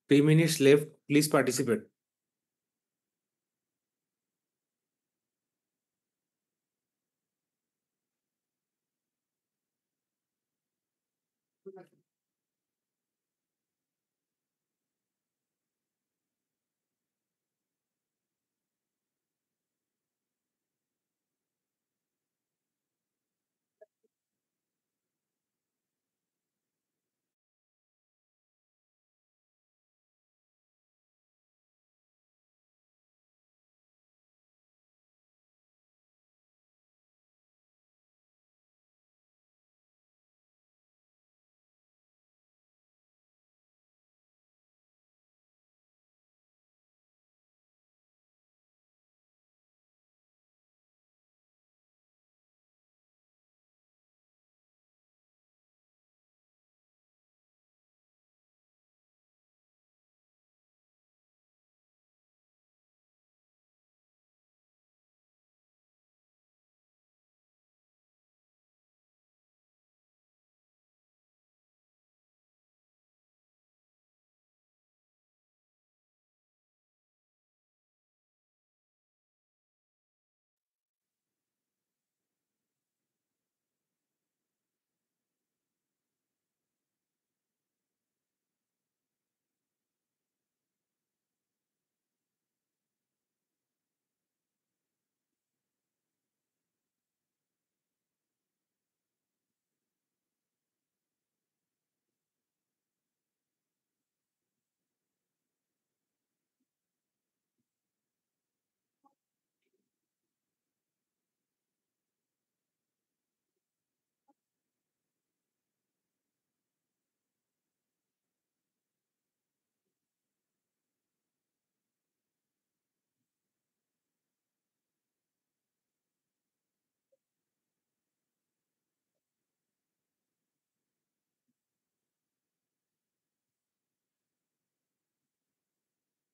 3 minutes left. Please participate.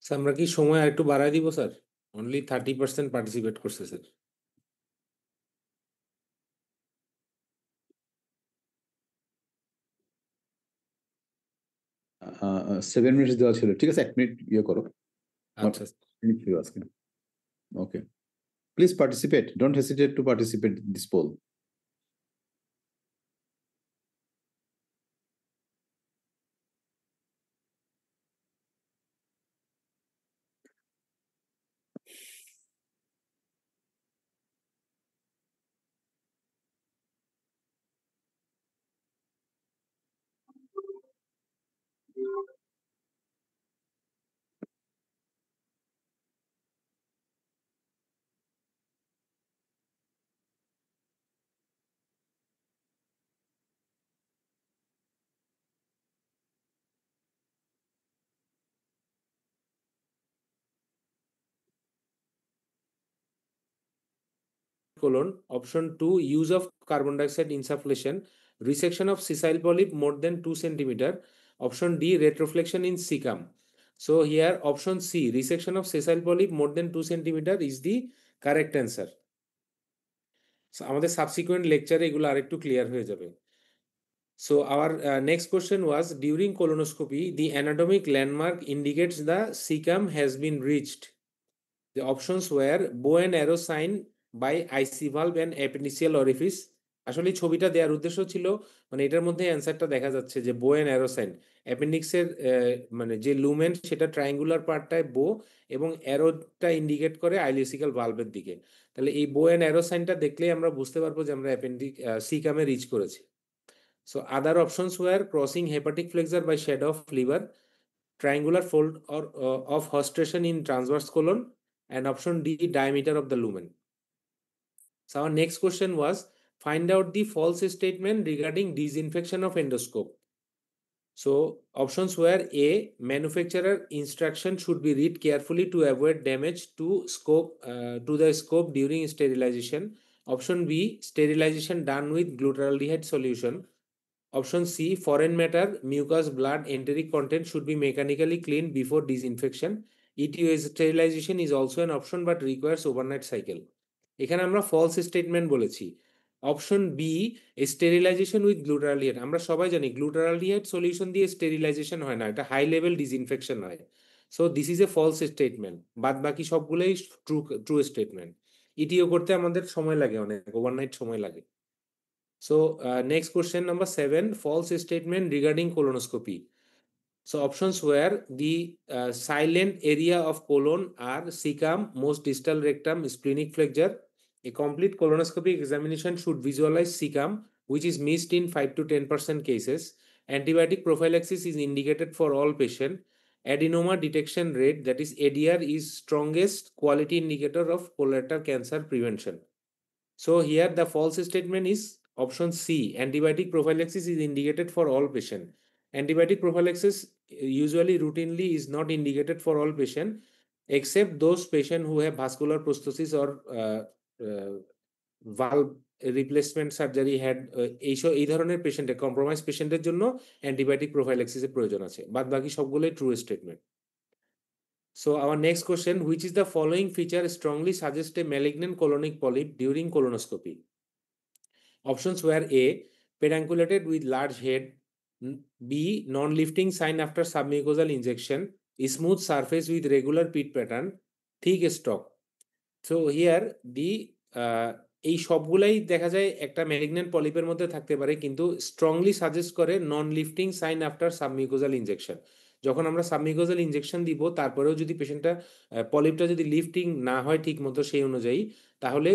Sir আমরা কি সময় একটু বাড়ায় দিব স্যার? অনলি 30% পার্টিসিপেট করছে স্যার। 7 মিনিট দেওয়া ছিল, ঠিক আছে 1 মিনিট ইয়ে করো। আচ্ছা আজকে okay, please participate, don't hesitate to participate this poll. colon option 2 use of carbon dioxide insufflation, resection of sessile polyp more than 2 centimeter. Option D retroflexion in cecum. So here option C resection of sessile polyp more than 2 centimeter is the correct answer. So আমাদের subsequent লেকচারে এগুলো আরেকটু clear হয়ে যাবে। So our next question was during colonoscopy the anatomic landmark indicates the cecum has been reached. The options were bow and arrow sign by IC valve and appendiceal orifice. আসলে ছবিটা দেওয়ার উদ্দেশ্য ছিল মানে এটার মধ্যে অ্যান্সারটা দেখা যাচ্ছে যে বো অ্যান্ড অ্যারো সাইন, অ্যাপেন্ডিক্সের মানে যে লুমেন সেটা ট্রায়াঙ্গুলার পার্টটায় বো এবং অ্যারোটা ইন্ডিকেট করে আইলিসিক্যাল ভালভের দিকে। তাহলে এই বো অ্যান্ড অ্যারো সাইনটা দেখলেই আমরা বুঝতে পারবো যে আমরা সিকামে রিচ করেছি। So other options were crossing hepatic flexure by shadow of liver, triangular fold or of horstration in transverse colon, and option D, diameter of the lumen. So our next question was, find out the false statement regarding disinfection of endoscope. So options were A, manufacturer instruction should be read carefully to avoid damage to the scope during sterilization. Option B, sterilization done with glutaraldehyde solution. Option C, foreign matter, mucus, blood, enteric content should be mechanically cleaned before disinfection. ETO sterilization is also an option but requires overnight cycle. এখানে আমরা false statement বলেছি। Option B, sterilisation with glutaraldehyde, আমরা সবাই জানি glutaraldehyde solution দিয়ে sterilisation হয় না, এটা হাই লেভেল ডিসইনফেকশন হয়। So this is a false statement, বাদ বাকি সবগুলোই ট্রু স্টেটমেন্ট। ইটিও করতে আমাদের সময় লাগে, অনেক ওভারনাইট সময় লাগে। So next question number 7, false statement regarding colonoscopy. So options were the silent area of colon are cecum, most distal rectum, splenic flexure. A complete colonoscopic examination should visualize cecum, which is missed in 5 to 10% cases. Antibiotic prophylaxis is indicated for all patients. Adenoma detection rate, that is ADR, is strongest quality indicator of colorectal cancer prevention. So here the false statement is option C, antibiotic prophylaxis is indicated for all patients. Antibiotic prophylaxis usually routinely is not indicated for all patients except those patients who have vascular prosthesis or valve replacement surgery had, এই ধরনের পেশেন্টের, compromise পেশেন্টের জন্য antibiotic প্রোফাইলাক্সিসের প্রয়োজন আছে, বাদ বাকি সবগুলোই true statement. So our next question, which is the following feature strongly suggests a malignant colonic polyp during colonoscopy? Options were A, pedunculated with large head, B, non-lifting sign after submucosal injection, smooth surface with regular pit pattern, thick stalk. So here the এই সবগুলাই দেখা যায় একটা malignant পলিপের মধ্যে থাকতে পারে, কিন্তু strongly suggest করে নন লিফটিং সাইন আফটার সাবমিউকোজাল ইনজেকশন। যখন আমরা সাবমিউকোজাল ইনজেকশন দিব তারপরেও যদি পেশেন্টটা পলিপটা যদি লিফটিং না হয় ঠিক মতো সেই অনুযায়ী, তাহলে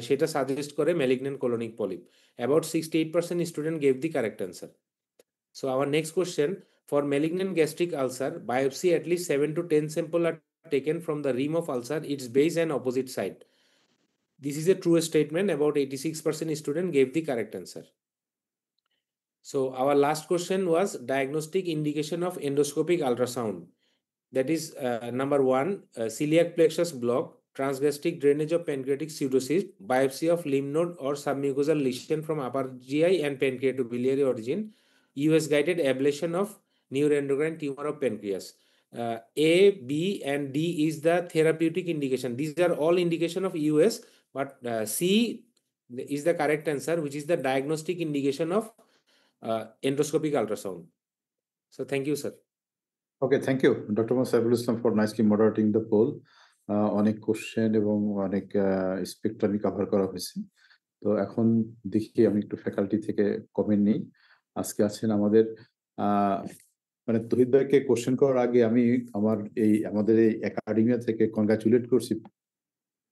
সেটা সাজেস্ট করে malignant colonic polyp. About 68% student gave the correct answer. So our next question, for malignant gastric ulcer, biopsy at least 7 to 10 sample are taken from the rim of ulcer, its base and opposite side. This is a true statement. About 86% student gave the correct answer. So our last question was diagnostic indication of endoscopic ultrasound. That is number 1, celiac plexus block, transgastric drainage of pancreatic pseudocyst, biopsy of lymph node or submucosal lesion from upper GI and pancreatobiliary origin, US guided ablation of neuroendocrine tumor of pancreas. A, B, and D is the therapeutic indication. These are all indication of US, but C is the correct answer, which is the diagnostic indication of endoscopic ultrasound. So thank you, sir. Okay, thank you, Dr. Mohammad Saiful Islam, for nicely moderating the poll. অনেক question এবং অনেক স্পেকট্রামই cover করা হয়েছে। তো এখন দেখি আমি একটু ফ্যাকাল্টি থেকে কমেন্ট নিই। আজকে আছেন আমাদের মানে তহিদ ভাইকে কোশ্চেন করার আগে আমি আমাদের এই একাডেমিয়া থেকে কনগ্রাচুলেট করছি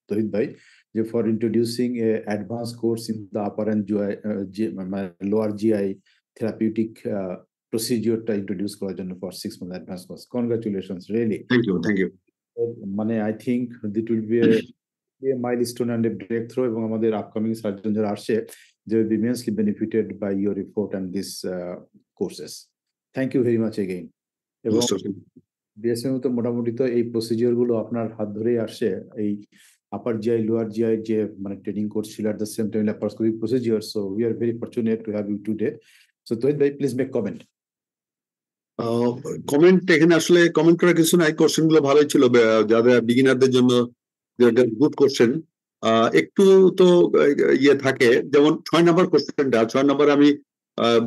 তহিদ ভাই, যে for introducing a advance course in the upper and lower GI therapeutic প্রসিডিওরটা ইন্ট্রোডিউস করার জন্য for 6 months advance course. Congratulations, really thank you. মানে I think that will be a milestone and a breakthrough, এবং আমাদের upcoming surgeon যারা আসছে they will be immensely benefited by your report and these courses. Thank you very much again. এবং BSM তো মোটামুটি তো এই প্রসিডিওর গুলো আপনার হাত ধরেই আসছে, এই আপার জিআই লোয়ার জিআই যে মানে ট্রেনিং কোর্স ছিল at the same time laparoscopic procedure, so we are very fortunate to have you today. So Tohid bhai, please make comment. Comment এখানে আসলে কমেন্ট করার কিছু নাই, কোশ্চেন গুলো ভালোই ছিল, যাদের বিগিনারদের জন্য গুড কোশ্চেন। একটু তো ইয়ে থাকে, যেমন 6 নম্বর কোশ্চেনটা, 6 নম্বর আমি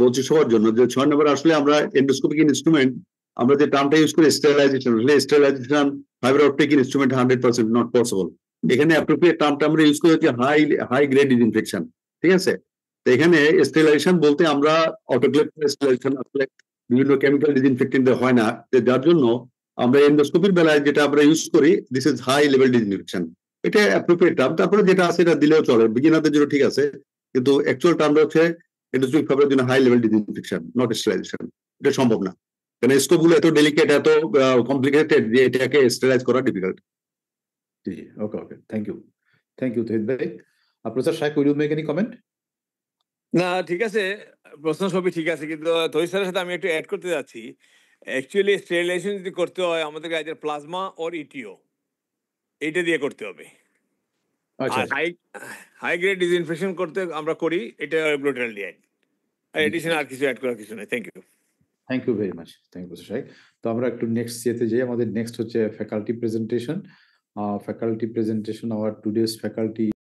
বলছি সবার জন্য, যে 6 নম্বর আসলে আমরা এন্ডোস্কোপিক ইনস্ট্রুমেন্ট, আমরা যে টার্মটা ইউজ করি sterilisation, sterilisation fibre optic instrument 100% not possible. এখানে অ্যাপ্রোপ্রিয়েট টার্মটা আমরা ইউজ করি হচ্ছে হাই গ্রেড ডিসইনফেকশন, ঠিক আছে? তো এখানে স্টেরিলাইজেশন বলতে আমরা অটোক্লেভ স্টেরিলাইজেশন আসলে বিভিন্ন কেমিক্যাল ডিসইনফেক্টেন্ট হয় না, যার জন্য আমরা এন্ডোস্কোপির বেলায় যেটা আমরা ইউজ করি this is high level disinfection. এটা অ্যাপ্রোপ্রিয়েট টার্ম, তারপরে যেটা আছে এটা দিলেও চলে, বিগিনারদের জন্য ঠিক আছে, কিন্তু অ্যাকচুয়াল টার্মটা হচ্ছে এন্ডোস্কোপিক ফাইবারের জন্য high level disinfection, not sterilisation. এটা সম্ভব না, কারণ স্কোপগুলো এত ডেলিকেট, এত কমপ্লিকেটেড যে এটাকে স্টেরিলাইজ করা ডিফিকাল্ট। জি জি okay okay thank you Tohid ভাই। Professor Shaikh, will you make any comment? না ঠিক আছে, প্রশ্ন সবই ঠিক আছে, কিন্তু তহিদ স্যারের সাথে আমি একটু অ্যাড করতে যাচ্ছি। অ্যাকচুয়ালি স্টেরিলাইজেশন যদি করতে হয় আমাদেরকে আইদার প্লাজমা অর ইটিও এইটা দিয়ে করতে হবে। আচ্ছা আর হাই গ্রেড ডিসইনফেকশন করতে আমরা করি এটা গ্লুটাল ডিআইড, আর এডিশনাল আর কিছু অ্যাড করার কিছু নেই। Thank you very much, thank you professor Shaikh. তো আমরা একটু নেক্সট ইয়েতে যাই। আমাদের নেক্সট হচ্ছে faculty presentation. Our today's faculty